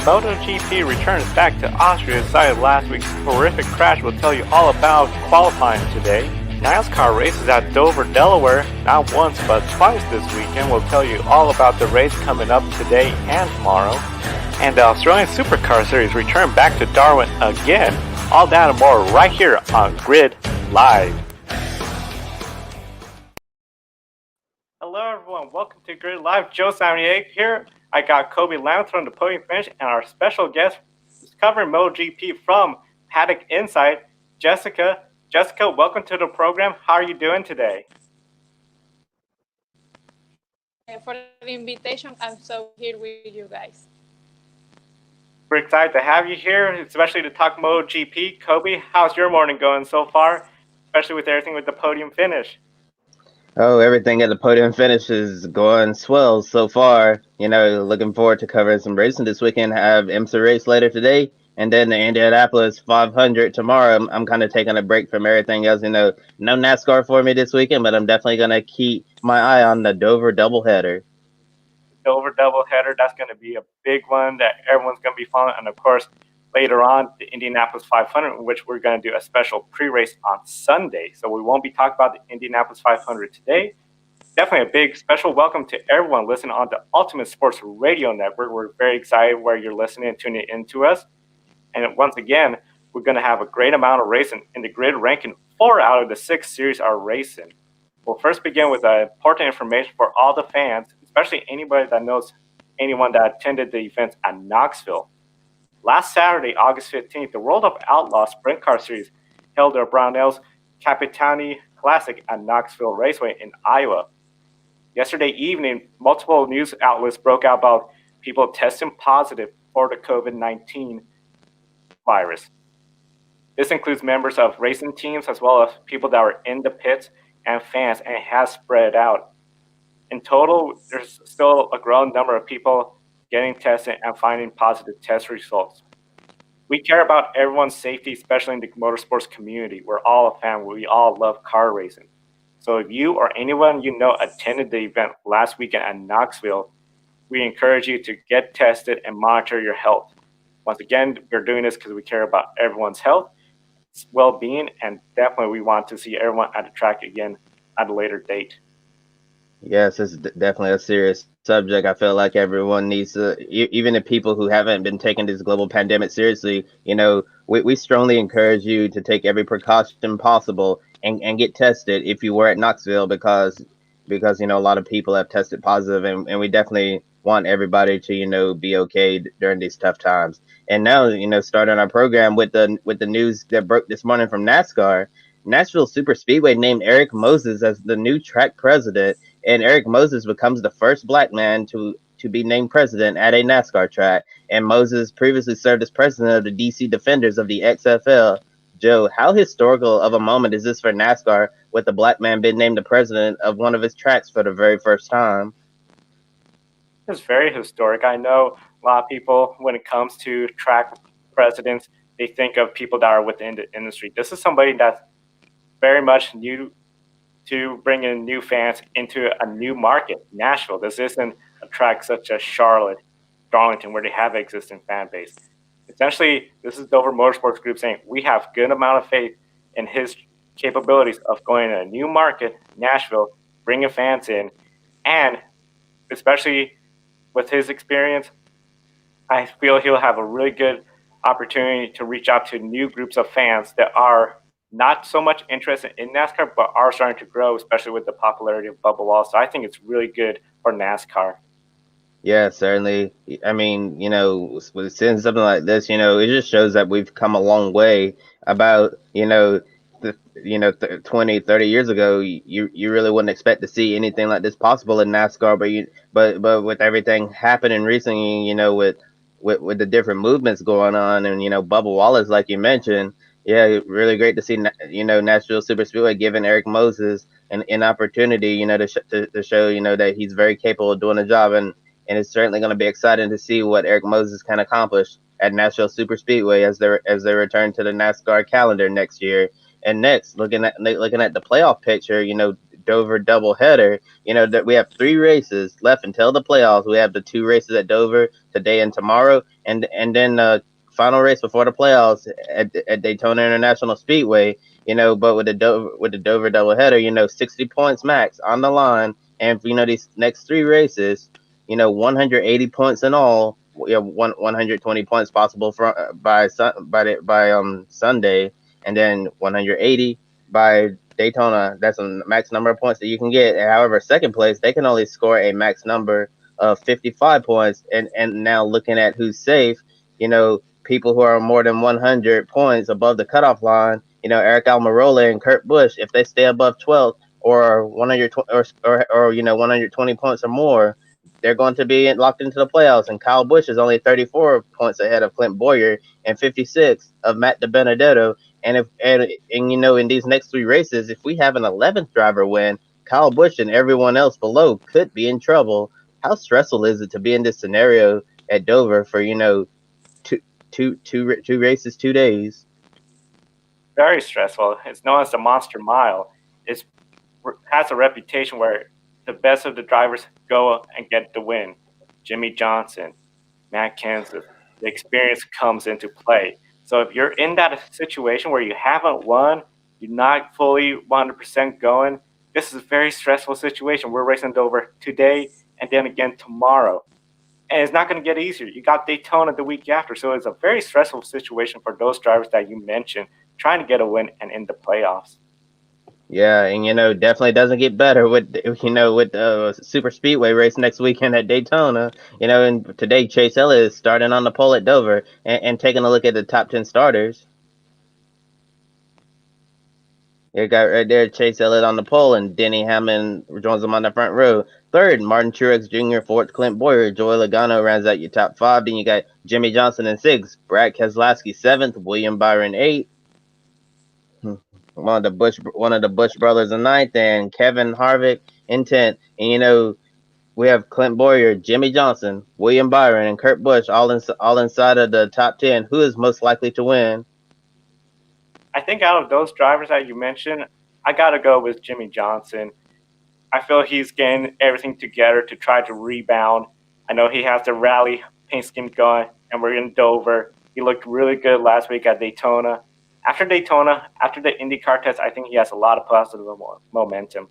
MotoGP returns back to Austria cited last week's horrific crash. We'll tell you all about qualifying today. NASCAR races at Dover, Delaware, not once but twice this weekend. We'll tell you all about the race coming up today and tomorrow. And the Australian SuperCars series return back to Darwin again. All that and more right here on Grid Live. Hello everyone, welcome to Grid Live. Joe Samaniak here. I got Kobe Lamb from the podium finish, and our special guest is covering MotoGP from Paddock Insight, Jessica. Jessica, welcome to the program. How are you doing today? For the invitation, I'm so here with you guys. We're excited to have you here, especially to talk MotoGP. Kobe, how's your morning going so far, especially with everything with the podium finish? Oh, everything at the podium finish is going swell so far. You know, looking forward to covering some racing this weekend. I have IMSA race later today, and then the Indianapolis 500 tomorrow. I'm kind of taking a break from everything else. You know, no NASCAR for me this weekend, but I'm definitely going to keep my eye on the Dover doubleheader. Dover doubleheader, that's going to be a big one that everyone's going to be following. And of course, later on, the Indianapolis 500, in which we're going to do a special pre-race on Sunday. So we won't be talking about the Indianapolis 500 today. Definitely a big special welcome to everyone listening on the Ultimate Sports Radio Network. We're very excited where you're listening and tuning into us. And once again, we're going to have a great amount of racing in the grid ranking. 4 out of the 6 series are racing. We'll first begin with important information for all the fans, especially anybody that knows anyone that attended the events at Knoxville. Last Saturday, August 15th, the World of Outlaws Sprint Car Series held their Brownells Capitani Classic at Knoxville Raceway in Iowa. Yesterday evening, multiple news outlets broke out about people testing positive for the COVID-19 virus. This includes members of racing teams as well as people that were in the pits and fans, and it has spread out. In total, there's still a growing number of people getting tested and finding positive test results. We care about everyone's safety, especially in the motorsports community. We're all a fan. We all love car racing. So if you or anyone you know attended the event last weekend at Knoxville, we encourage you to get tested and monitor your health. Once again, we're doing this because we care about everyone's health, well-being, and definitely we want to see everyone at the track again at a later date. Yes, it's definitely a serious subject. I feel like everyone needs to, even the people who haven't been taking this global pandemic seriously, you know, we strongly encourage you to take every precaution possible and get tested if you were at Knoxville because you know, a lot of people have tested positive, and we definitely want everybody to, you know, be okay during these tough times. And now, you know, starting our program with the news that broke this morning from NASCAR. Nashville Super Speedway named Eric Moses as the new track president, and Eric Moses becomes the first black man to be named president at a NASCAR track. And Moses previously served as president of the DC Defenders of the XFL. Joe, how historical of a moment is this for NASCAR with a black man being named the president of one of its tracks for the very first time? It's very historic. I know a lot of people, when it comes to track presidents, they think of people that are within the industry. This is somebody that's very much new to bring in new fans into a new market, Nashville. This isn't a track such as Charlotte, Darlington, where they have an existing fan base. Essentially, this is Dover Motorsports Group saying we have good amount of faith in his capabilities of going to a new market, Nashville, bringing fans in, and especially with his experience, I feel he'll have a really good opportunity to reach out to new groups of fans that are not so much interested in NASCAR, but are starting to grow, especially with the popularity of Bubba Wallace. So I think it's really good for NASCAR. Yeah, certainly. I mean, with seeing something like this, it just shows that we've come a long way. About, 20, 30 years ago, you really wouldn't expect to see anything like this possible in NASCAR, but with everything happening recently, with the different movements going on, and Bubba Wallace, like you mentioned, yeah, really great to see, Nashville Super Speedway giving Eric Moses an opportunity, to show, that he's very capable of doing the job, and it's certainly going to be exciting to see what Eric Moses can accomplish at Nashville Super Speedway as they return to the NASCAR calendar next year. And next, looking at the playoff picture, Dover doubleheader. That we have 3 races left until the playoffs. We have the 2 races at Dover today and tomorrow, and then final race before the playoffs at Daytona International Speedway. But with the Dover doubleheader, 60 points max on the line, and these next 3 races, 180 points in all. We have 120 points possible by Sunday, and then 180 by Daytona. That's a max number of points that you can get. However, second place, they can only score a max number of 55 points. And now looking at who's safe, people who are more than 100 points above the cutoff line, Eric Almirola and Kurt Busch, if they stay above 12 or 120 or 120 points or more, they're going to be locked into the playoffs. And Kyle Busch is only 34 points ahead of Clint Boyer and 56 of Matt DiBenedetto. And in these next 3 races, if we have an 11th driver win, Kyle Busch and everyone else below could be in trouble. How stressful is it to be in this scenario at Dover for two, two races, 2 days? Very stressful. It's known as the Monster Mile. It has a reputation where the best of the drivers go and get the win. Jimmy Johnson, Matt Kenseth, the experience comes into play. So if you're in that situation where you haven't won, you're not fully 100% going, this is a very stressful situation. We're racing Dover today and then again tomorrow. And it's not going to get easier. You got Daytona the week after. So it's a very stressful situation for those drivers that you mentioned trying to get a win and in the playoffs. Yeah, and definitely doesn't get better with the super speedway race next weekend at Daytona. And today Chase Elliott is starting on the pole at Dover, and taking a look at the top 10 starters. You got right there Chase Elliott on the pole, and Denny Hamlin joins him on the front row. Third, Martin Truex Jr. Fourth, Clint Boyer. Joey Logano rounds out your top 5. Then you got Jimmy Johnson in 6th, Brad Keselowski 7th, William Byron 8th, one of the Bush brothers in 9th, and Kevin Harvick in 10th. And we have Clint Boyer, Jimmy Johnson, William Byron, and Kurt Busch all inside of the top 10. Who is most likely to win? I think out of those drivers that you mentioned, I got to go with Jimmy Johnson. I feel he's getting everything together to try to rebound. I know he has the rally paint scheme going, and we're in Dover. He looked really good last week at Daytona. After Daytona, after the IndyCar test, I think he has a lot of positive momentum.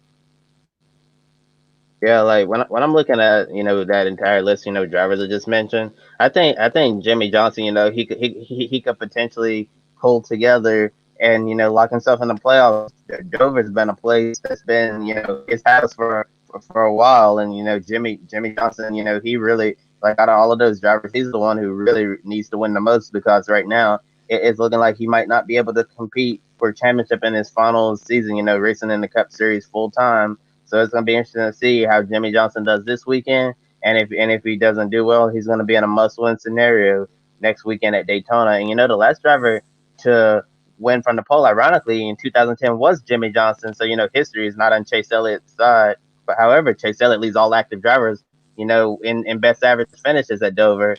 Yeah, like when I'm looking at that entire list, drivers I just mentioned, I think Jimmy Johnson, he could potentially pull together and lock himself in the playoffs. Dover's been a place that's been his house for a while, and Jimmy Johnson, he really, like, out of all of those drivers, he's the one who really needs to win the most, because right now it's looking like he might not be able to compete for a championship in his final season, racing in the Cup Series full time. So it's going to be interesting to see how Jimmy Johnson does this weekend, and if he doesn't do well, he's going to be in a must-win scenario next weekend at Daytona. And the last driver to win from the pole, ironically, in 2010 was Jimmy Johnson. So history is not on Chase Elliott's side. But however, Chase Elliott leads all active drivers, in best average finishes at Dover.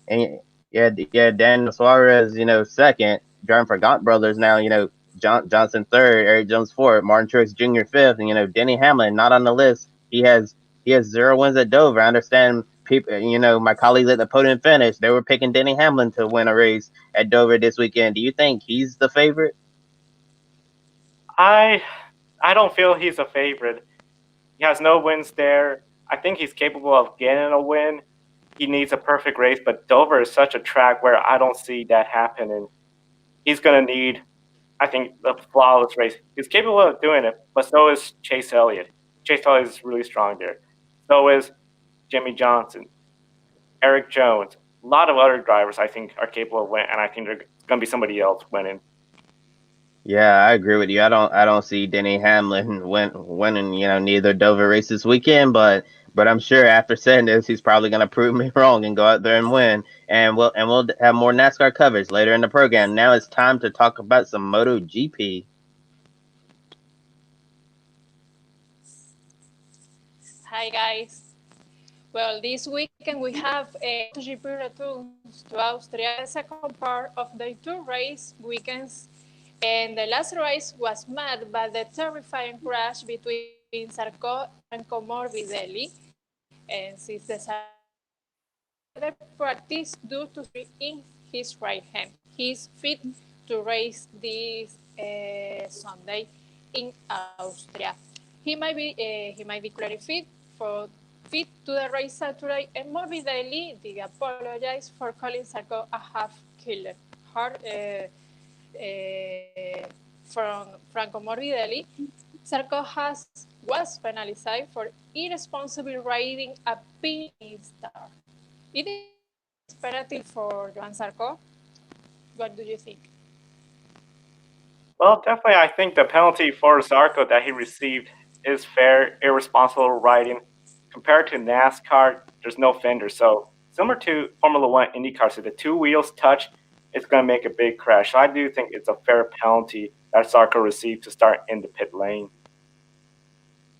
And yeah, Daniel Suarez, second, driving for Gaunt Brothers now, Johnson third, Eric Jones fourth, Martin Truex Jr. fifth, and Denny Hamlin not on the list. He has 0 wins at Dover. I understand people, my colleagues at the podium finish, they were picking Denny Hamlin to win a race at Dover this weekend. Do you think he's the favorite? I I don't feel he's a favorite. He has no wins there. I think he's capable of getting a win. He needs a perfect race, but Dover is such a track where I don't see that happening. He's going to need, I think, the flawless race. He's capable of doing it, but so is Chase Elliott. Chase Elliott is really strong there. So is Jimmy Johnson. Eric Jones, a lot of other drivers I think are capable of winning, and I think there's going to be somebody else winning. Yeah, I agree with you. I don't see Denny Hamlin winning, neither Dover race this weekend, but I'm sure after saying this, he's probably gonna prove me wrong and go out there and win. And we'll have more NASCAR coverage later in the program. Now it's time to talk about some MotoGP. Hi guys. Well, this weekend we have a MotoGP returns to Austria, the second part of the two race weekends. And the last race was marked by the terrifying crash between Sarko and Morbidelli. And since the practice due to in his right hand, he's fit to race this Sunday in Austria. He might be clearly fit to the race Saturday, and Morbidelli did apologize for calling Sarko a half-killer. Hard, from Franco Morbidelli, Sarko was penalized for irresponsible riding a pinning star. It is penalty for Joan Sarko. What do you think? Well, definitely, I think the penalty for Zarco that he received is fair, irresponsible riding. Compared to NASCAR, there's no fender, so similar to Formula One IndyCar, so the two wheels touch, it's going to make a big crash. So I do think it's a fair penalty that Zarco received to start in the pit lane.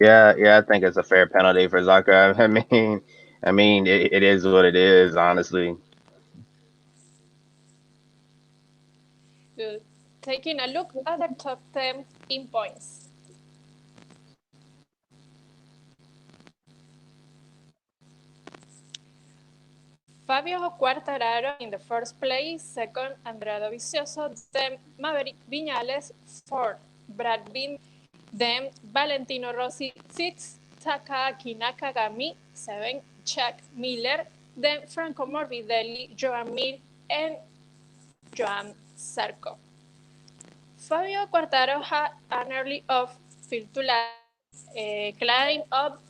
Yeah, I think it's a fair penalty for Zucker. I mean, it is what it is, honestly. Good. Taking a look at the top 10 in points. Fabio Quartararo in the first place, second Andrea Dovizioso, then Maverick Viñales, fourth Brad Binder, then Valentino Rossi, sixth Takaki Nakagami, seven Chuck Miller, then Franco Morbidelli, Joan Mir, and Joan Zarco. Fabio Quartararo had an early off field to last, climb up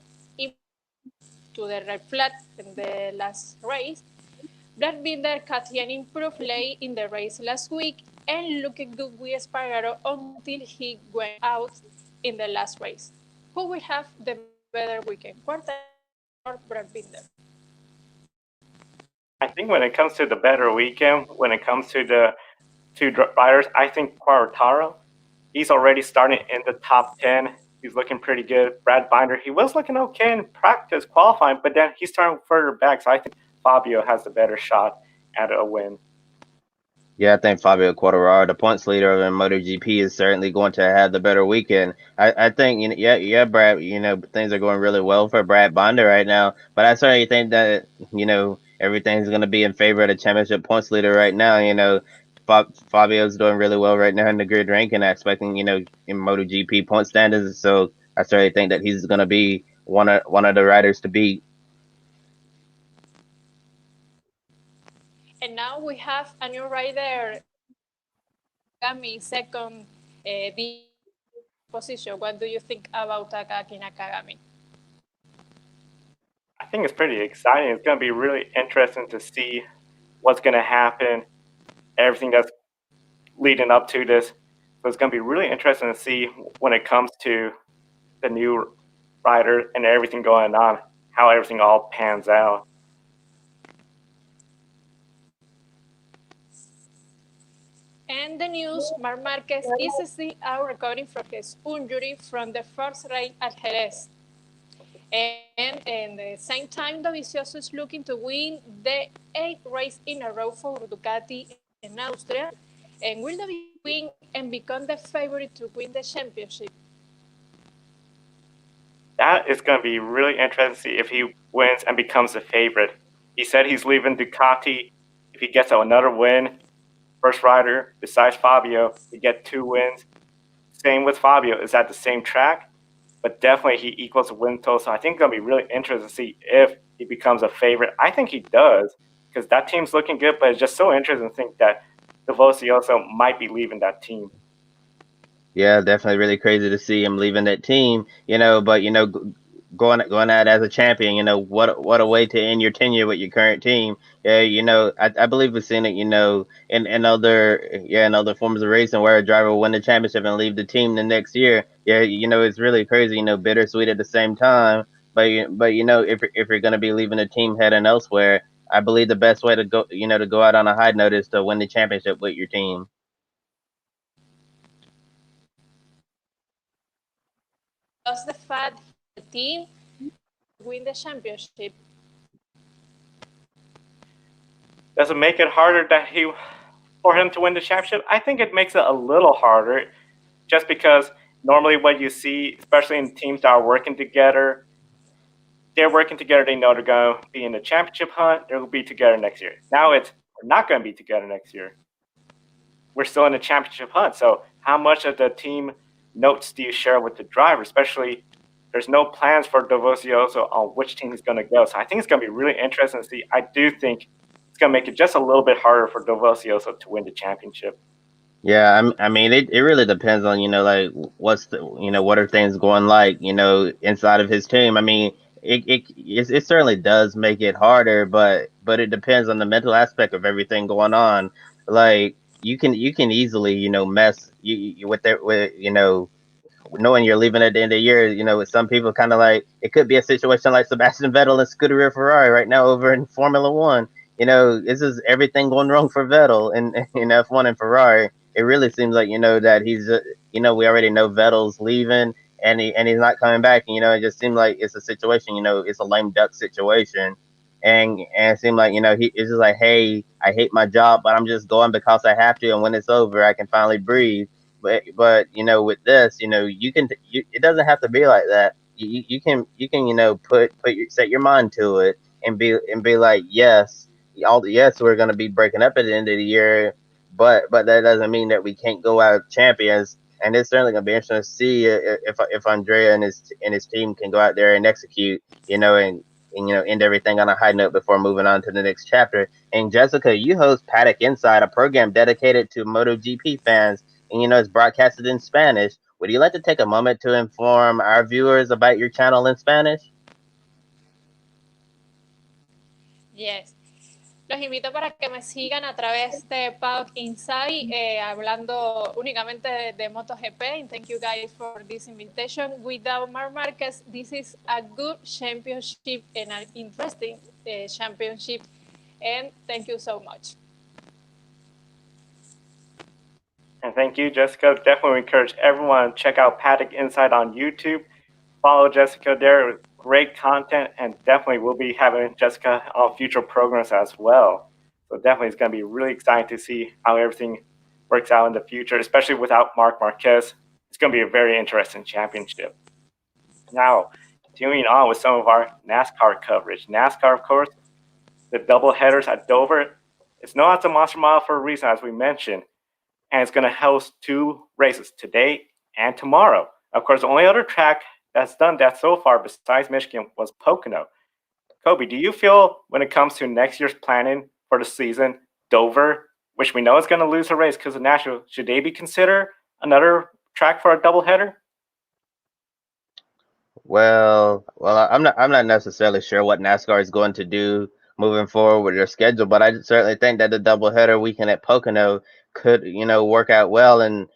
to the red flag in the last race. Brad Binder cut an improved late in the race last week and looked good with Espargaro until he went out in the last race. Who will have the better weekend, Quartararo or Brad Binder? I think when it comes to the better weekend, when it comes to the two riders, I think Quartararo, he's already starting in the top 10. He's looking pretty good. Brad Binder, he was looking okay in practice qualifying, but then he's starting further back. So I think Fabio has the better shot at a win. Yeah, I think Fabio Quartararo, the points leader in MotoGP, is certainly going to have the better weekend. I think, Brad, things are going really well for Brad Binder right now. But I certainly think that, everything's going to be in favor of the championship points leader right now. Fabio's doing really well right now in the grid ranking aspect, and in MotoGP point standards. So I certainly think that he's going to be one of the riders to beat. And now we have a new rider, Nakagami, second position. What do you think about Takaki Nakagami? I think it's pretty exciting. It's going to be really interesting to see what's going to happen, everything that's leading up to this. So it's going to be really interesting to see when it comes to the new rider and everything going on, how everything all pans out. And the news, Marc Marquez is still out recovering from his injury from the first race at Jerez. And at the same time, Dovizioso is looking to win the 8th race in a row for Ducati in Austria. And will Dovizioso win and become the favorite to win the championship? That is going to be really interesting to see if he wins and becomes the favorite. He said he's leaving Ducati. If he gets another win, first rider besides Fabio, he get 2 wins. Same with Fabio, is at the same track, but definitely he equals a win total. So I think it's going to be really interesting to see if he becomes a favorite. I think he does, because that team's looking good, but it's just so interesting to think that Dovizioso might be leaving that team. Yeah, definitely really crazy to see him leaving that team. But going out as a champion. What a way to end your tenure with your current team. Yeah, I believe we've seen it. In other forms of racing where a driver will win the championship and leave the team the next year. Yeah, it's really crazy. Bittersweet at the same time. But if you're going to be leaving the team heading elsewhere, I believe the best way to go out on a high note is to win the championship with your team. Does the fact the team win the championship? Does it make it harder for him to win the championship? I think it makes it a little harder, just because normally what you see, especially in teams that are working together, they're working together. They know they're going to be in the championship hunt. They'll be together next year. Now we're not going to be together next year. We're still in the championship hunt. So how much of the team notes do you share with the driver? Especially, there's no plans for Dovizioso on which team he's going to go. So I think it's going to be really interesting to see. I do think it's going to make it just a little bit harder for Dovizioso to win the championship. Yeah, I mean, it really depends on, like what are things going like, inside of his team. I mean, it certainly does make it harder, but it depends on the mental aspect of everything going on. Like you can easily, mess with knowing you're leaving at the end of the year. With some people, kind of like it could be a situation like Sebastian Vettel and Scuderia Ferrari right now over in Formula One. This is everything going wrong for Vettel in F1 and Ferrari. It really seems like that he's we already know Vettel's leaving and he's not coming back. It just seems like it's a situation. It's a lame duck situation. And it seemed like it's just like, hey, I hate my job, but I'm just going because I have to, and when it's over, I can finally breathe. But with this, it doesn't have to be like that. You can set your mind to it and be like, yes, yes, we're gonna be breaking up at the end of the year, but that doesn't mean that we can't go out champions. And it's certainly gonna be interesting to see if Andrea and his team can go out there and execute, and end everything on a high note before moving on to the next chapter. And Jessica, you host Paddock Inside, a program dedicated to MotoGP fans, and it's broadcasted in Spanish. Would you like to take a moment to inform our viewers about your channel in Spanish? Yes. Los invito para que me sigan a través de Paddock Inside, hablando únicamente de MotoGP. And thank you guys for this invitation. Without Marc Marquez, this is a good championship and an interesting championship. And thank you so much. And thank you, Jessica. Definitely encourage everyone to check out Paddock Inside on YouTube. Follow Jessica there with great content, and definitely we'll be having Jessica on future programs as well. So definitely it's going to be really exciting to see how everything works out in the future, especially without Marc Marquez. It's going to be a very interesting championship. Now, continuing on with some of our NASCAR coverage. NASCAR, of course, the double headers at Dover. It's known as the Monster Mile for a reason, as we mentioned, and it's going to host two races today and tomorrow. Of course, the only other track that's done that so far besides Michigan was Pocono. Kobe, do you feel when it comes to next year's planning for the season, Dover, which we know is going to lose a race because of Nashville, should they be considered another track for a doubleheader? Well, I'm not necessarily sure what NASCAR is going to do moving forward with their schedule, but I certainly think that the doubleheader weekend at Pocono could, work out well. And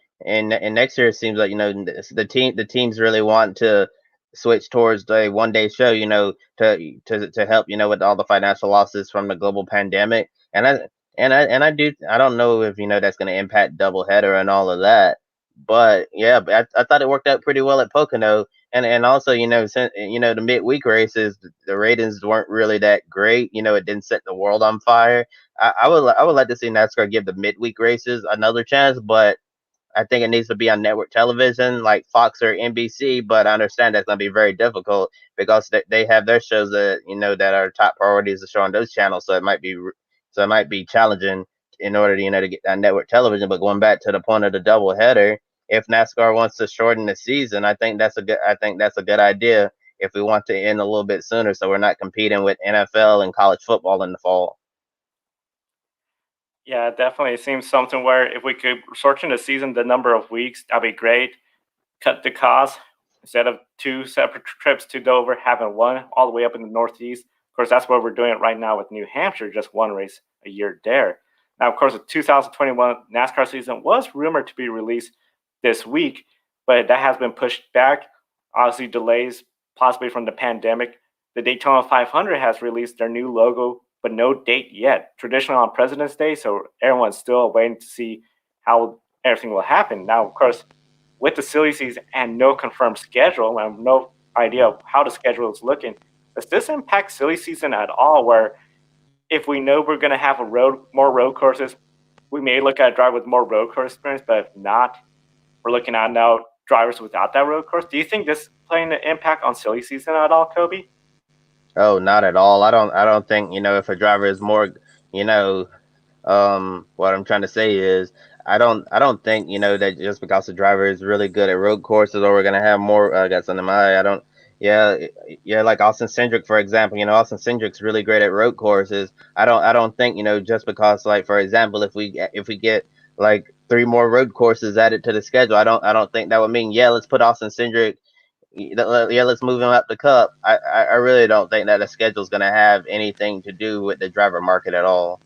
next year it seems like the teams really want to switch towards a 1 day show, to help, with all the financial losses from the global pandemic. And I don't know if that's going to impact doubleheader and all of that. But yeah, but I thought it worked out pretty well at Pocono. And also, since, the midweek races, the ratings weren't really that great. It didn't set the world on fire. I would like to see NASCAR give the midweek races another chance, but I think it needs to be on network television like Fox or NBC. But I understand that's going to be very difficult because they have their shows that are top priorities to show on those channels. So it might be challenging in order to get that network television. But going back to the point of the double header, if NASCAR wants to shorten the season, I think that's a good idea if we want to end a little bit sooner, so we're not competing with NFL and college football in the fall. Yeah, definitely. It seems something where if we could shorten the season, the number of weeks, that'd be great. Cut the cost. instead of two separate trips to Dover, having one all the way up in the Northeast. Of course, that's what we're doing right now with New Hampshire, just one race a year there. Now, of course, the 2021 NASCAR season was rumored to be released this week, but that has been pushed back. Obviously, delays possibly from the pandemic. The Daytona 500 has released their new logo, but no date yet. Traditionally on President's Day, so everyone's still waiting to see how everything will happen. Now, of course, with the silly season and no confirmed schedule, and no idea of how the schedule is looking, does this impact silly season at all? Where if we know we're going to have more road courses, we may look at a driver with more road course experience, but if not, we're looking at now drivers without that road course. Do you think this is playing an impact on silly season at all, Kobe? Oh, not at all. I don't think, if a driver is more, you know, what I'm trying to say is I don't think, that just because the driver is really good at road courses or we're gonna have more I got something in my eye. I don't yeah, yeah, like Austin Cindric, for example. Austin Cindric's really great at road courses. I don't think, just because, like, for example, if we get like three more road courses added to the schedule, I don't think that would mean, yeah, let's put Austin Cindric, yeah, let's move him up the cup. I really don't think that the schedule is going to have anything to do with the driver market at all.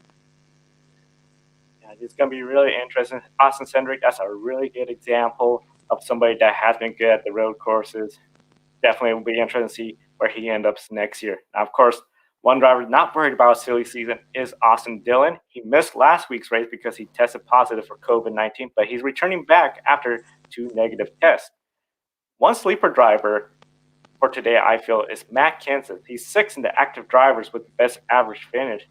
Yeah, it's going to be really interesting. Austin Cindric, that's a really good example of somebody that has been good at the road courses. Definitely will be interesting to see where he ends up next year. Now, of course, one driver not worried about a silly season is Austin Dillon. He missed last week's race because he tested positive for COVID-19, but he's returning back after two negative tests. One sleeper driver for today, I feel, is Matt Kenseth. He's sixth in the active drivers with the best average finish.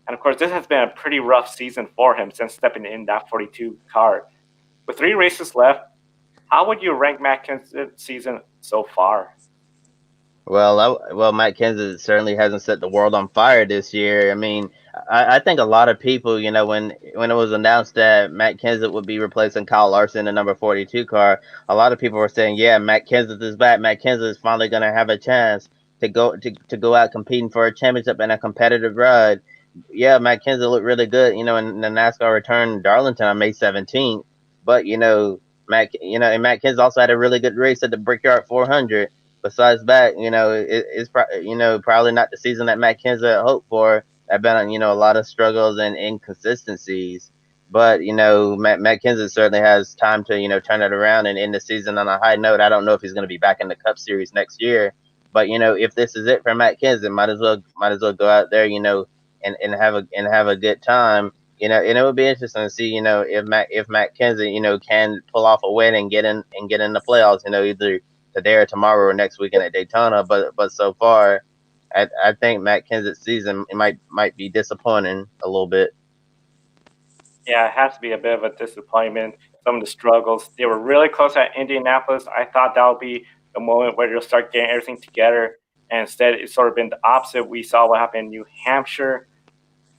And of course, this has been a pretty rough season for him since stepping in that 42 car. With three races left, how would you rank Matt Kenseth's season so far? Well, Matt Kenseth certainly hasn't set the world on fire this year. I mean, I think a lot of people, when it was announced that Matt Kenseth would be replacing Kyle Larson in the number 42 car, a lot of people were saying, yeah, Matt Kenseth is back. Matt Kenseth is finally going to have a chance to go out competing for a championship in a competitive ride. Yeah, Matt Kenseth looked really good, in the NASCAR return in Darlington on May 17th. But and Matt Kenseth also had a really good race at the Brickyard 400. Besides that, probably not the season that Matt Kenseth hoped for. I've been on, a lot of struggles and inconsistencies. But, Matt Kenseth certainly has time to, turn it around and end the season on a high note. I don't know if he's going to be back in the Cup Series next year. But, if this is it for Matt Kenseth, might as well go out there, and have a good time. And it would be interesting to see, if Matt Kenseth, can pull off a win and get in the playoffs, either today or tomorrow or next weekend at Daytona. But so far, I think Matt Kenseth's season might be disappointing a little bit. Yeah, it has to be a bit of a disappointment. Some of the struggles. They were really close at Indianapolis. I thought that would be the moment where they'll start getting everything together. And instead, it's sort of been the opposite. We saw what happened in New Hampshire,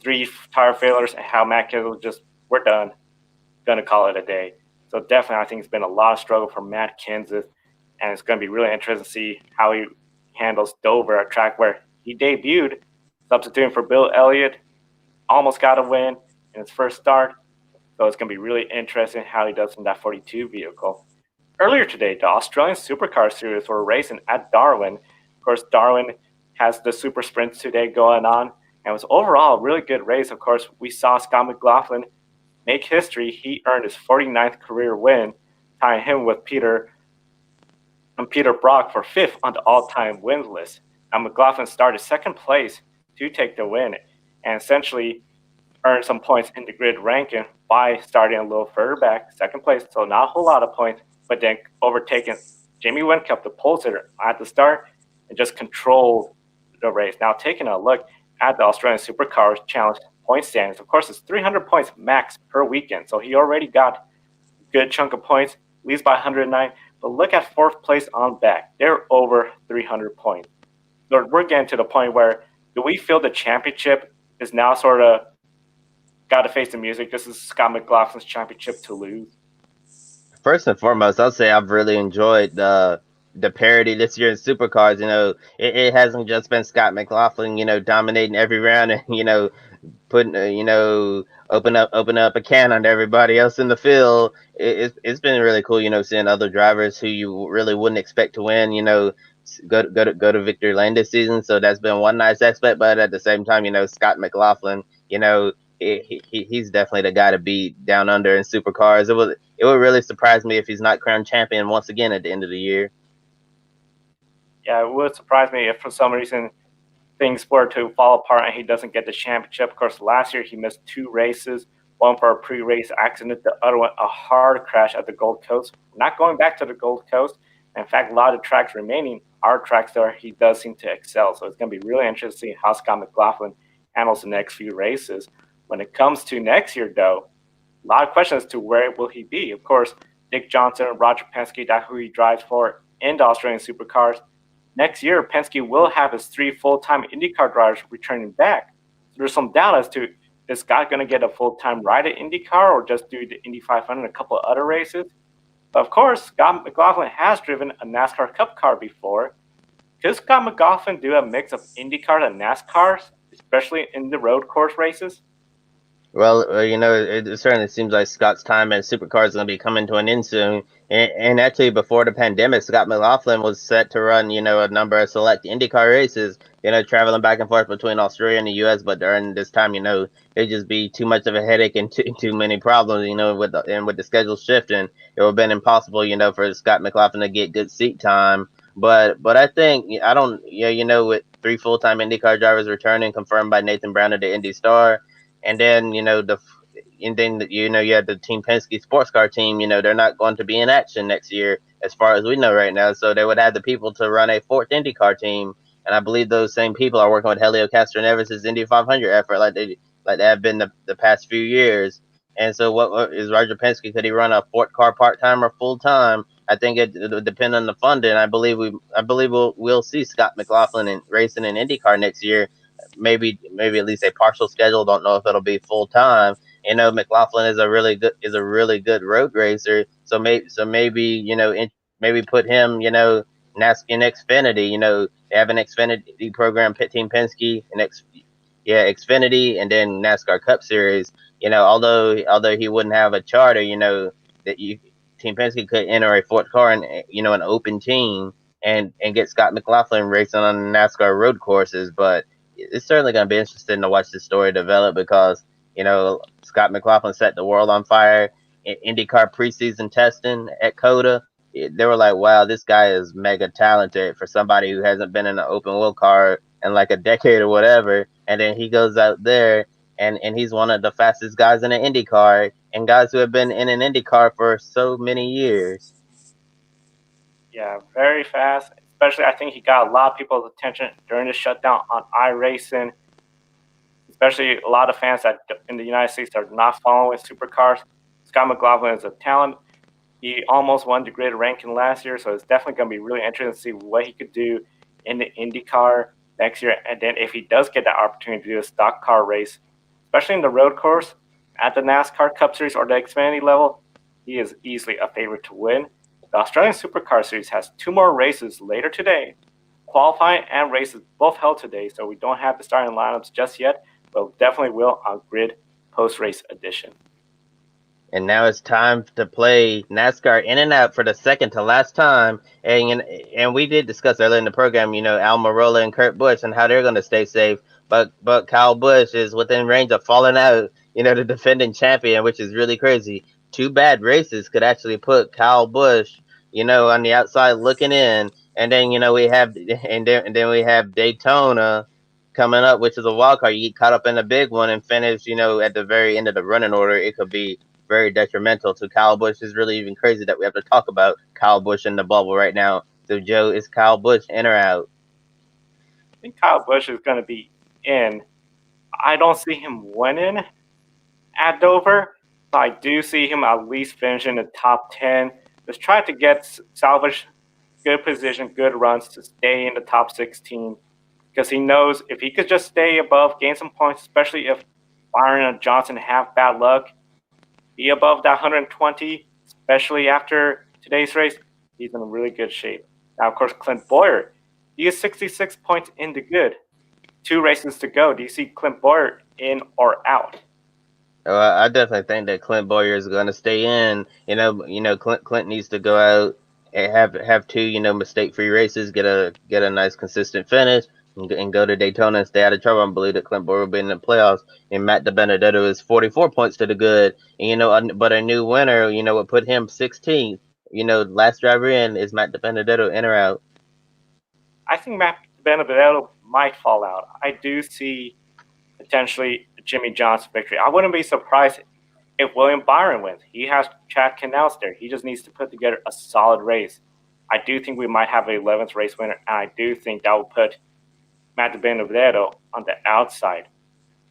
three tire failures, and how Matt Kenseth was just, we're done, going to call it a day. So definitely, I think it's been a lot of struggle for Matt Kenseth, and it's going to be really interesting to see how he handles Dover, a track where he debuted, substituting for Bill Elliott, almost got a win in his first start. So it's going to be really interesting how he does in that 42 vehicle. Earlier today, the Australian SuperCars series were racing at Darwin. Of course, Darwin has the Super Sprints today going on, and it was overall a really good race. Of course, we saw Scott McLaughlin make history. He earned his 49th career win, tying him with Peter Brock for fifth on the all-time wins list. Now, McLaughlin started second place to take the win, and essentially earned some points in the grid ranking by starting a little further back, second place, so not a whole lot of points, but then overtaking Jamie Wentcup, the pole sitter, at the start, and just controlled the race. Now, taking a look at the Australian Supercars Challenge point standings, of course, it's 300 points max per weekend, so he already got a good chunk of points, leads by 109, but look at fourth place on back. They're over 300 points. So we're getting to the point where, do we feel the championship is now sort of got to face the music? This is Scott McLaughlin's championship to lose. First and foremost, I'll say I've really enjoyed the parody this year in Supercars. It hasn't just been Scott McLaughlin, dominating every round and putting open up a can on everybody else in the field. It's been really cool, seeing other drivers who you really wouldn't expect to win, go to victory lane this season. So that's been one nice aspect. But at the same time, Scott McLaughlin, he's definitely the guy to beat down under in supercars. It would really surprise me if he's not crowned champion once again at the end of the year. Yeah, it would surprise me if for some reason things were to fall apart and he doesn't get the championship. Of course, last year he missed 2 races, one for a pre-race accident, the other one a hard crash at the Gold Coast. Not going back to the Gold Coast. In fact, a lot of tracks remaining are tracks there he does seem to excel. So it's going to be really interesting to see how Scott McLaughlin handles the next few races. When it comes to next year, though, a lot of questions as to where will he be. Of course, Dick Johnson and Roger Penske, that's who he drives for in the Australian Supercars. Next year, Penske will have his 3 full-time IndyCar drivers returning back. So there's some doubt as to is Scott going to get a full-time ride at IndyCar or just do the Indy 500 and a couple of other races. But of course, Scott McLaughlin has driven a NASCAR Cup car before. Could Scott McLaughlin do a mix of IndyCar and NASCARs, especially in the road course races? Well, it certainly seems like Scott's time at Supercars is going to be coming to an end soon. And actually, before the pandemic, Scott McLaughlin was set to run, a number of select IndyCar races, traveling back and forth between Australia and the U.S. But during this time, it'd just be too much of a headache and too many problems, with the schedule shifting. It would have been impossible, for Scott McLaughlin to get good seat time. But I think, I don't, yeah, with 3 full-time IndyCar drivers returning, confirmed by Nathan Brown of the Indy Star, and then you have the Team Penske sports car team. They're not going to be in action next year, as far as we know right now. So they would have the people to run a fourth IndyCar team, and I believe those same people are working with Helio Castroneves' Indy 500 effort, like they have been the past few years. And so, what is Roger Penske? Could he run a fourth car part time or full time? I think it would depend on the funding. I believe we'll see Scott McLaughlin racing in IndyCar next year, maybe at least a partial schedule. Don't know if it'll be full time. McLaughlin is a really good road racer. So maybe maybe put him in Xfinity. They have an Xfinity program, Pit Team Penske, Xfinity, and then NASCAR Cup Series. Although he wouldn't have a charter, that you Team Penske could enter a fourth car and an open team and get Scott McLaughlin racing on NASCAR road courses. But it's certainly going to be interesting to watch this story develop because Scott McLaughlin set the world on fire in IndyCar preseason testing at COTA. They were like, "Wow, this guy is mega talented for somebody who hasn't been in an open wheel car in like a decade or whatever." And then he goes out there and he's one of the fastest guys in an IndyCar and guys who have been in an IndyCar for so many years. Yeah, very fast. Especially, I think he got a lot of people's attention during the shutdown on iRacing. Especially a lot of fans that in the United States are not following supercars. Scott McLaughlin is a talent. He almost won the grid ranking last year, so it's definitely going to be really interesting to see what he could do in the IndyCar next year. And then if he does get that opportunity to do a stock car race, especially in the road course at the NASCAR Cup Series or the Xfinity level, he is easily a favorite to win. The Australian Supercar Series has 2 more races later today. Qualifying and races both held today, so we don't have the starting lineups just yet, but definitely will on grid post-race edition. And now it's time to play NASCAR In and Out for the second to last time. And we did discuss earlier in the program, Al Mirola and Kurt Busch and how they're going to stay safe. But Kyle Busch is within range of falling out, the defending champion, which is really crazy. 2 bad races could actually put Kyle Busch, on the outside looking in. And then we have Daytona coming up, which is a wild card. You get caught up in the big one and finish, at the very end of the running order. It could be very detrimental to Kyle Busch. It's really even crazy that we have to talk about Kyle Busch in the bubble right now. So, Joe, is Kyle Busch in or out? I think Kyle Busch is going to be in. I don't see him winning at Dover. I do see him at least finishing the top 10. Just try to get salvage good position, good runs to stay in the top 16 because he knows if he could just stay above, gain some points, especially if Byron and Johnson have bad luck, be above that 120, especially after today's race, he's in really good shape. Now, of course, Clint Bowyer, he is 66 points in the good. 2 races to go. Do you see Clint Bowyer in or out? I definitely think that Clint Boyer is going to stay in. Clint needs to go out and have two, mistake-free races, get a nice consistent finish, and go to Daytona and stay out of trouble. I believe that Clint Boyer will be in the playoffs. And Matt DiBenedetto is 44 points to the good. And, but a new winner, would put him 16th. Last driver in is Matt DiBenedetto, in or out. I think Matt Benedetto might fall out. I do see potentially Jimmy Johnson victory. I wouldn't be surprised if William Byron wins. He has Chad Canals there. He just needs to put together a solid race. I do think we might have an 11th race winner, and I do think that will put Matt Benedetto on the outside.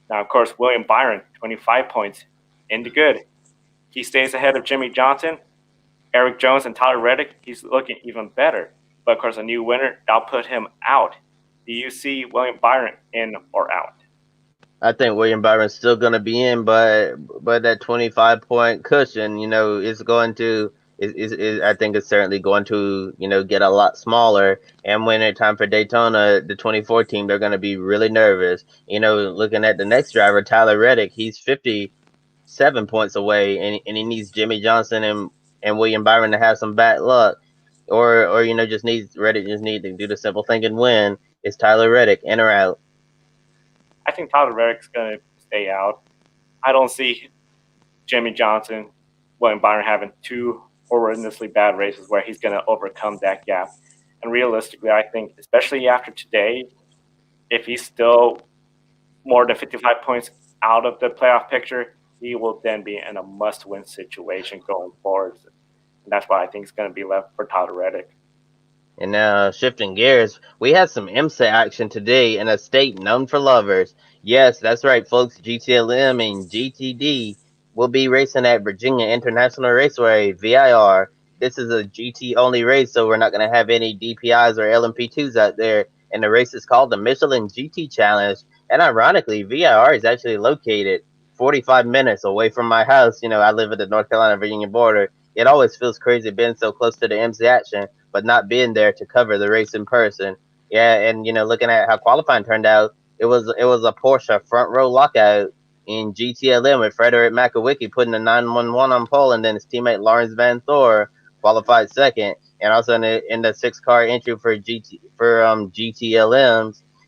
Now, of course, William Byron, 25 points, in the good. He stays ahead of Jimmy Johnson, Eric Jones, and Tyler Reddick. He's looking even better. But, of course, a new winner, that'll put him out. Do you see William Byron in or out? I think William Byron's still going to be in, but that 25-point cushion, is going to is I think it's certainly going to get a lot smaller. And when it's time for Daytona, the 24 team, they're going to be really nervous. Looking at the next driver, Tyler Reddick, he's 57 points away, and he needs Jimmy Johnson and William Byron to have some bad luck, or Reddick just need to do the simple thing and win. Is Tyler Reddick in or out? I think Tyler Reddick's going to stay out. I don't see Jimmy Johnson, William Byron having two horrendously bad races where he's going to overcome that gap. And realistically, I think, especially after today, if he's still more than 55 points out of the playoff picture, he will then be in a must-win situation going forward. And that's why I think it's going to be left for Tyler Reddick. And now, shifting gears, we had some IMSA action today in a state known for lovers. Yes, that's right, folks. GTLM and GTD will be racing at Virginia International Raceway, VIR. This is a GT only race, so we're not going to have any DPIs or LMP2s out there. And the race is called the Michelin GT Challenge. And ironically, VIR is actually located 45 minutes away from my house. I live at the North Carolina Virginia border. It always feels crazy being so close to the IMSA action, but not being there to cover the race in person. Yeah, and looking at how qualifying turned out, it was a Porsche front row lockout in GTLM with Frederick Makowicki putting a 911 on pole, and then his teammate Lawrence Van Thor qualified second. And also in the 6-car entry for GTLMs,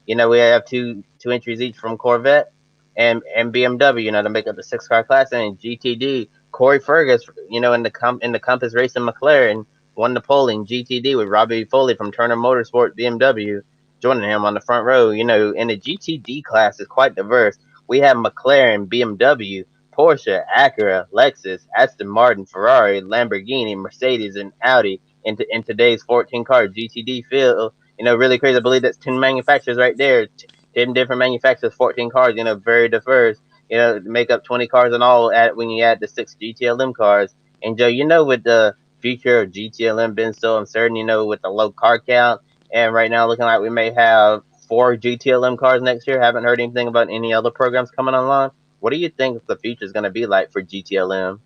we have two entries each from Corvette and BMW, to make up the 6-car class. And GTD, Corey Fergus, in the Compass Racing McLaren, won the pole in GTD with Robbie Foley from Turner Motorsport BMW joining him on the front row. And the GTD class is quite diverse. We have McLaren, BMW, Porsche, Acura, Lexus, Aston Martin, Ferrari, Lamborghini, Mercedes, and Audi in today's 14-car GTD field. Really crazy. I believe that's 10 manufacturers right there. 10 different manufacturers, 14 cars, very diverse. To make up 20 cars in all when you add the 6 GTLM cars. And Joe, with the future of GTLM been so uncertain, with the low car count, and right now looking like we may have 4 GTLM cars next year. Haven't heard anything about any other programs coming online. What do you think the future is going to be like for GTLM?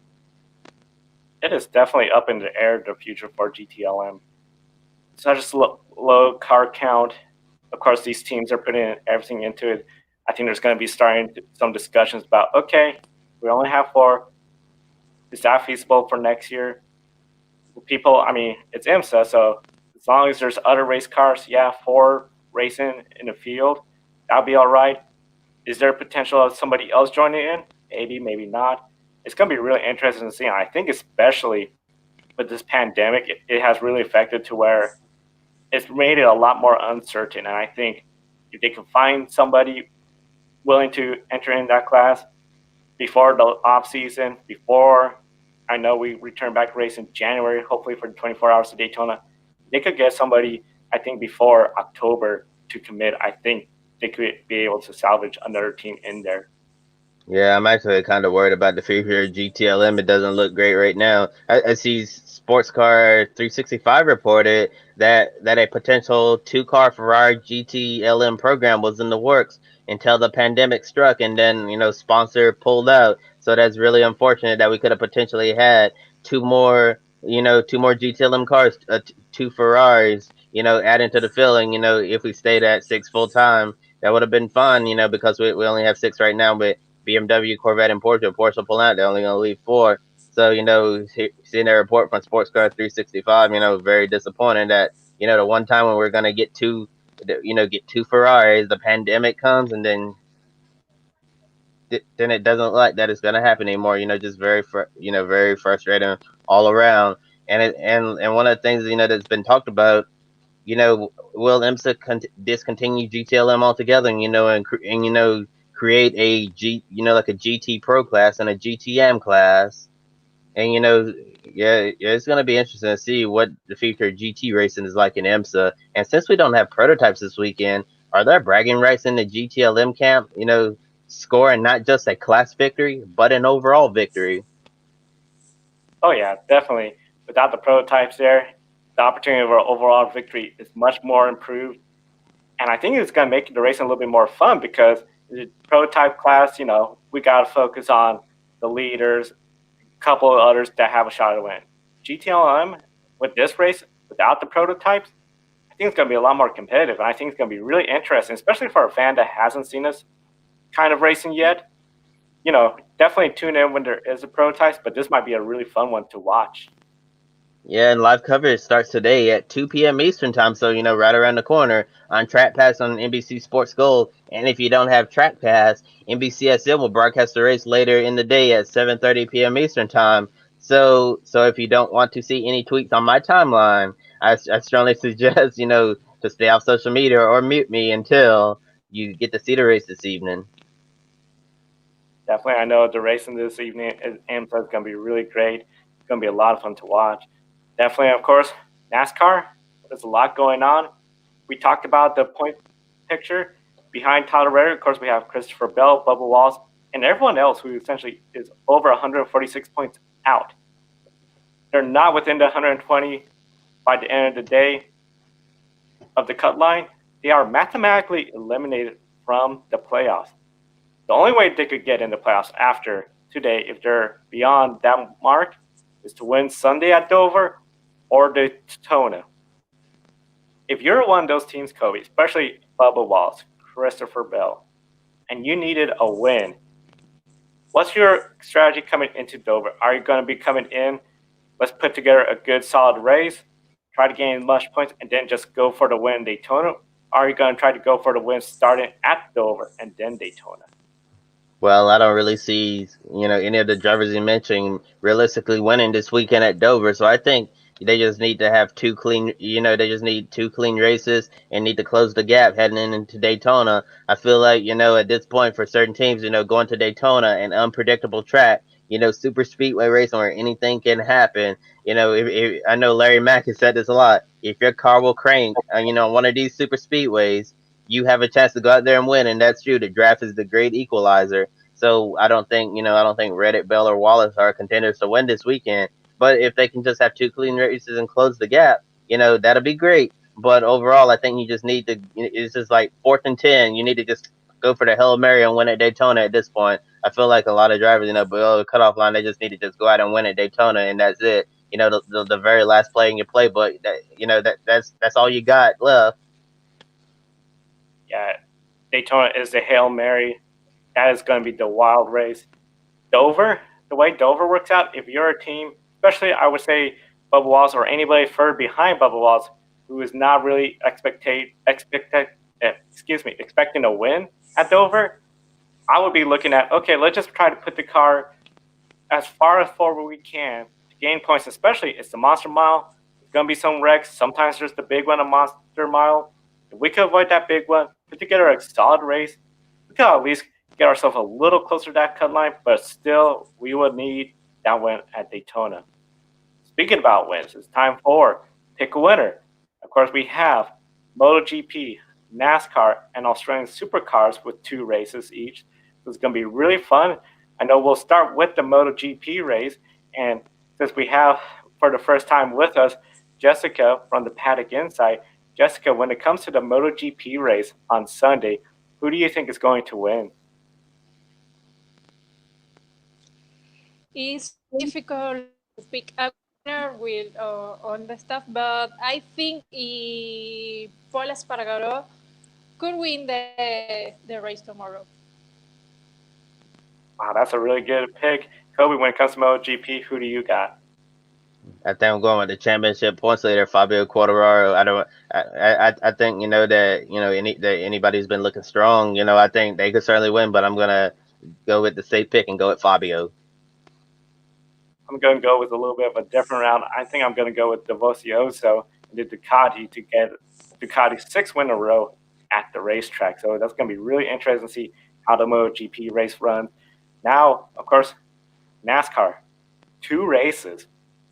It is definitely up in the air, the future for GTLM. Such a low car count. Of course, these teams are putting everything into it. I think there's going to be starting some discussions about, okay, we only have 4. Is that feasible for next year? People, it's IMSA, so as long as there's other race cars, 4 racing in the field, that'll be all right. Is there potential of somebody else joining in? Maybe, maybe not. It's going to be really interesting to see. And I think especially with this pandemic, it has really affected to where it's made it a lot more uncertain. And I think if they can find somebody willing to enter in that class before the off season, before I know we return back to race in January, hopefully for the 24 hours of Daytona, they could get somebody, I think, before October to commit. I think they could be able to salvage another team in there. Yeah, I'm actually kind of worried about the future of GTLM. It doesn't look great right now. I see Sports Car 365 reported that a potential 2-car Ferrari GTLM program was in the works until the pandemic struck, and then sponsor pulled out. So that's really unfortunate that we could have potentially had 2 more GTLM cars, 2 Ferraris, adding to the field. And if we stayed at 6 full time, That would have been fun, because we only have six right now, but BMW, Corvette, and Porsche pulling out. They're only going to leave four. So, seeing a report from Sports Car 365, very disappointing that, the one time when we're going to get two Ferraris, the pandemic comes, and then it doesn't look like that it's going to happen anymore. Just very frustrating all around. And one of the things, that's been talked about, will IMSA discontinue GTLM altogether, and create a like a GT Pro class and a GTM class, and yeah, it's gonna be interesting to see what the future of GT racing is like in IMSA. And since we don't have prototypes this weekend, are there bragging rights in the GTLM camp? Scoring not just a class victory, but an overall victory. Oh yeah, definitely. Without the prototypes there, the opportunity for overall victory is much more improved. And I think it's going to make the racing a little bit more fun because the prototype class, we got to focus on the leaders, a couple of others that have a shot to win. GTLM, with this race, without the prototypes, I think it's going to be a lot more competitive. And I think it's going to be really interesting, especially for a fan that hasn't seen this kind of racing yet. Definitely tune in when there is a prototype, but this might be a really fun one to watch. Yeah, and live coverage starts today at 2 p.m. Eastern time, so right around the corner on Track Pass on NBC Sports Gold. And if you don't have Track Pass, NBCSN will broadcast the race later in the day at 7:30 p.m. Eastern time. So if you don't want to see any tweets on my timeline, I strongly suggest to stay off social media or mute me until you get to see the race this evening. Definitely, I know the racing this evening at IMSA is going to be really great. It's going to be a lot of fun to watch. Definitely, of course, NASCAR. There's a lot going on. We talked about the point picture behind Tyler Reddick. Of course, we have Christopher Bell, Bubba Wallace, and everyone else who essentially is over 146 points out. They're not within the 120 by the end of the day of the cut line. They are mathematically eliminated from the playoffs. The only way they could get in the playoffs after today, if they're beyond that mark, is to win Sunday at Dover or Daytona. If you're one of those teams, Kobe, especially Bubba Wallace, Christopher Bell, and you needed a win, what's your strategy coming into Dover? Are you going to be coming in, let's put together a good solid race, try to gain as much points, and then just go for the win in Daytona? Or are you going to try to go for the win starting at Dover and then Daytona? Well, I don't really see, any of the drivers you mentioned realistically winning this weekend at Dover. So I think they just need to have they just need two clean races and need to close the gap heading into Daytona. I feel like, at this point for certain teams, going to Daytona, an unpredictable track, super speedway racing where anything can happen. If I know Larry Mack has said this a lot. If your car will crank, one of these super speedways, you have a chance to go out there and win, and that's true. The draft is the great equalizer. So I don't think Reddick, Bell, or Wallace are contenders to win this weekend. But if they can just have two clean races and close the gap, that'll be great. But overall, I think you just need to. It's just like 4th and 10. You need to just go for the Hail Mary and win at Daytona at this point. I feel like a lot of drivers, below the cutoff line, they just need to just go out and win at Daytona, and that's it. The very last play in your playbook. That's all you got left. Yeah, Daytona is the Hail Mary. That is going to be the wild race. Dover, the way Dover works out, if you're a team, especially I would say Bubba Wallace or anybody further behind Bubba Wallace who is not really expecting a win at Dover, I would be looking at, okay, let's just try to put the car as far as forward we can to gain points, especially it's the Monster Mile. There's going to be some wrecks. Sometimes there's the big one, a Monster Mile. If we could avoid that big one, put together a solid race, we could at least get ourselves a little closer to that cut line, but still, we would need that win at Daytona. Speaking about wins, it's time for Pick a Winner. Of course, we have MotoGP, NASCAR, and Australian SuperCars with 2 races each. So it's going to be really fun. I know we'll start with the MotoGP race, and since we have, for the first time with us, Jessica from the Paddock Insight. Jessica, when it comes to the MotoGP race on Sunday, who do you think is going to win? It's difficult to pick a winner with all the stuff, but I think Paul Espargaro could win the race tomorrow. Wow, that's a really good pick. Kobe, when it comes to MotoGP, who do you got? I think I'm going with the championship points leader, Fabio Quartararo. I don't. I think that that anybody who's been looking strong. I think they could certainly win, but I'm gonna go with the safe pick and go with Fabio. I'm going to go with a little bit of a different round. I think I'm going to go with Dovizioso and the Ducati to get Ducati's 6th win in a row at the racetrack. So that's going to be really interesting to see how the MotoGP race runs. Now, of course, NASCAR, 2 races.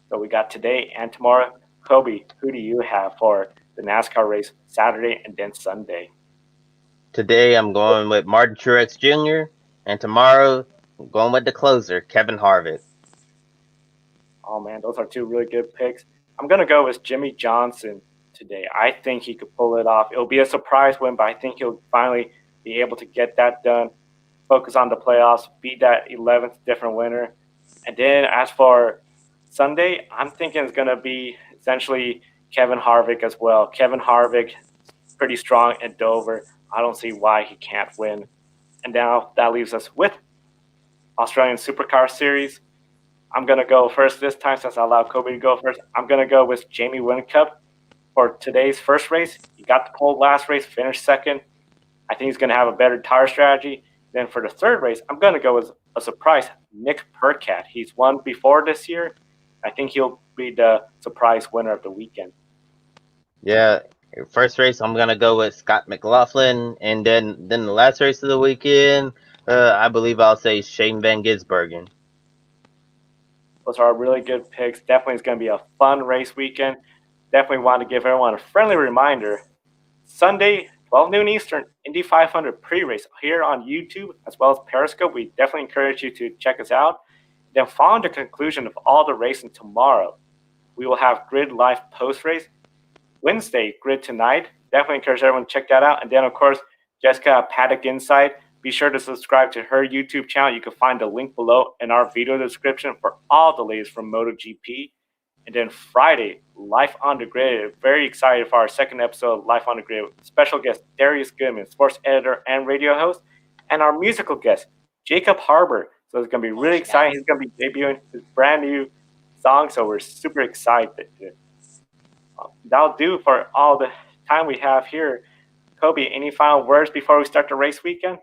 So we got today and tomorrow. Kobe, who do you have for the NASCAR race Saturday and then Sunday? Today I'm going with Martin Truex Jr. and tomorrow I'm going with the closer, Kevin Harvick. Oh man, those are 2 really good picks. I'm gonna go with Jimmy Johnson today. I think he could pull it off. It'll be a surprise win, but I think he'll finally be able to get that done. Focus on the playoffs, beat that 11th different winner, and then as for Sunday, I'm thinking it's gonna be essentially Kevin Harvick as well. Kevin Harvick, pretty strong at Dover. I don't see why he can't win. And now that leaves us with Australian Supercar Series. I'm going to go first this time since I allowed Kobe to go first. I'm going to go with Jamie Whincup for today's first race. He got the pole last race, finished second. I think he's going to have a better tire strategy. Then for the third race, I'm going to go with a surprise, Nick Percat. He's won before this year. I think he'll be the surprise winner of the weekend. Yeah, first race I'm gonna go with Scott McLaughlin, and then the last race of the weekend, I believe I'll say Shane Van Gisbergen. Those are really good picks. Definitely is going to be a fun race weekend. Definitely want to give everyone a friendly reminder. Sunday, 12 noon Eastern, Indy 500 pre-race here on YouTube as well as Periscope. We definitely encourage you to check us out. Then following the conclusion of all the racing tomorrow, we will have Grid Live post-race. Wednesday, Grid Tonight. Definitely encourage everyone to check that out. And then, of course, Jessica Paddock Insight. Be sure to subscribe to her YouTube channel. You can find the link below in our video description for all the latest from MotoGP. And then Friday, Life on the Grid. Very excited for our second episode of Life on the Grid. Special guest Darius Goodman, sports editor and radio host. And our musical guest, Jacob Harbor. So it's going to be really exciting. He's going to be debuting his brand new song. So we're super excited. That'll do for all the time we have here. Kobe, any final words before we start the race weekend?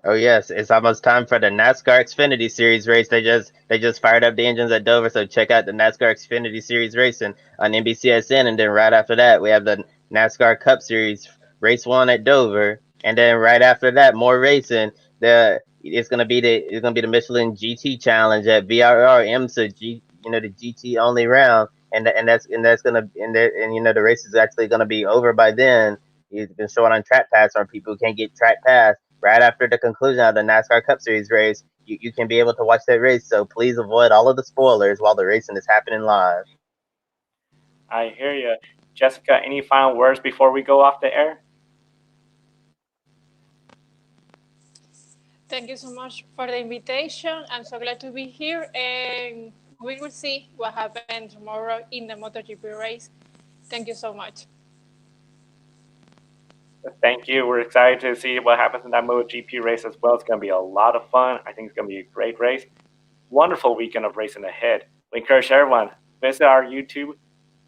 Oh yes, it's almost time for the NASCAR Xfinity Series race. They just fired up the engines at Dover, so check out the NASCAR Xfinity Series racing on NBCSN, and then right after that we have the NASCAR Cup Series race 1 at Dover, and then right after that more racing. It's gonna be the Michelin GT Challenge at VRR IMSA the GT only round, and that's gonna and the race is actually gonna be over by then. It's been showing on Track Pass for people who can't get Track Pass. Right after the conclusion of the NASCAR Cup Series race, you can be able to watch that race. So please avoid all of the spoilers while the racing is happening live. I hear you. Jessica, any final words before we go off the air? Thank you so much for the invitation. I'm so glad to be here, and we will see what happens tomorrow in the MotoGP race. Thank you so much. Thank you. We're excited to see what happens in that MotoGP race as well. It's going to be a lot of fun. I think it's going to be a great race. Wonderful weekend of racing ahead. We encourage everyone, visit our YouTube,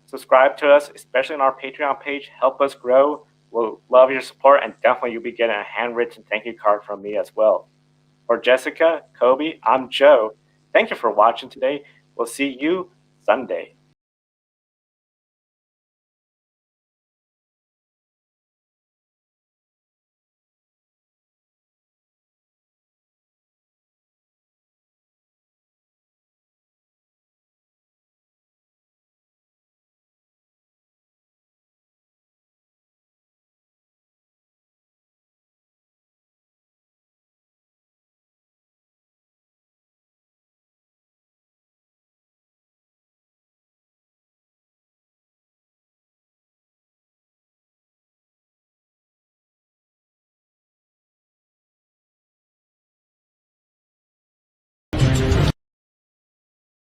subscribe to us, especially on our Patreon page. Help us grow. We'll love your support, and definitely you'll be getting a handwritten thank you card from me as well. For Jessica, Kobe, I'm Joe. Thank you for watching today. We'll see you Sunday.